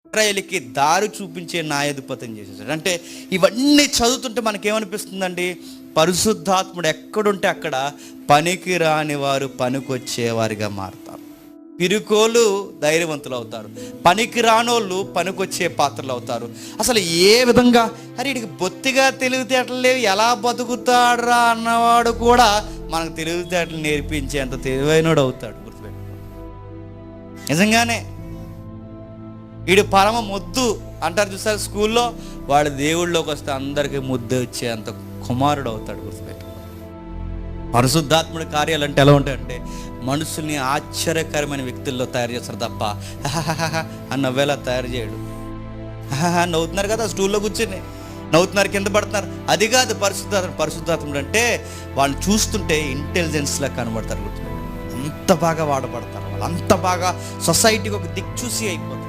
ఇశ్రాయేలుకి దారి చూపించే న్యాయాధిపతిని చేసేసాడు. అంటే ఇవన్నీ చదువుతుంటే మనకేమనిపిస్తుందండి, పరిశుద్ధాత్ముడు ఎక్కడుంటే అక్కడ పనికి రాని వారు పనికొచ్చేవారిగా మారుతారు. పిరుకోలు ధైర్యవంతులు అవుతారు, పనికి రానోళ్ళు పనికొచ్చే పాత్రలు అవుతారు. అసలు ఏ విధంగా అరే వీడికి బొత్తిగా తెలివితేటలు లేవు, ఎలా బతుకుతాడ్రా అన్నవాడు కూడా మనకు తెలివితేటలు నేర్పించేంత తెలివైనడు అవుతాడు. గుర్తుపెట్టుకో, నిజంగానే వీడు పరమ ముద్దు అంటారు చూసారు స్కూల్లో, వాడు దేవుళ్ళలోకి వస్తే అందరికీ ముద్దు వచ్చే అంత కుమారుడు అవుతాడు. గుర్తుపెట్టుకో, పరిశుద్ధాత్ముడి కార్యాలు అంటే ఎలా ఉంటాయంటే మనుషుల్ని ఆశ్చర్యకరమైన వ్యక్తుల్లో తయారు చేస్తారు తప్ప అన్నవేళ తయారు చేయడు. నవ్వుతున్నారు కదా స్టూల్లో కూర్చొని, నవ్వుతున్నారు, కింద పడుతున్నారు, అది కాదు పరిశుద్ధాత్ముడు అంటే వాళ్ళని చూస్తుంటే ఇంటెలిజెన్స్లా కనబడతారు. గుర్తుపెట్టుకో, అంత బాగా వాడబడతారు వాళ్ళు, అంత బాగా సొసైటీకి ఒక దిక్చూసి అయిపోతారు.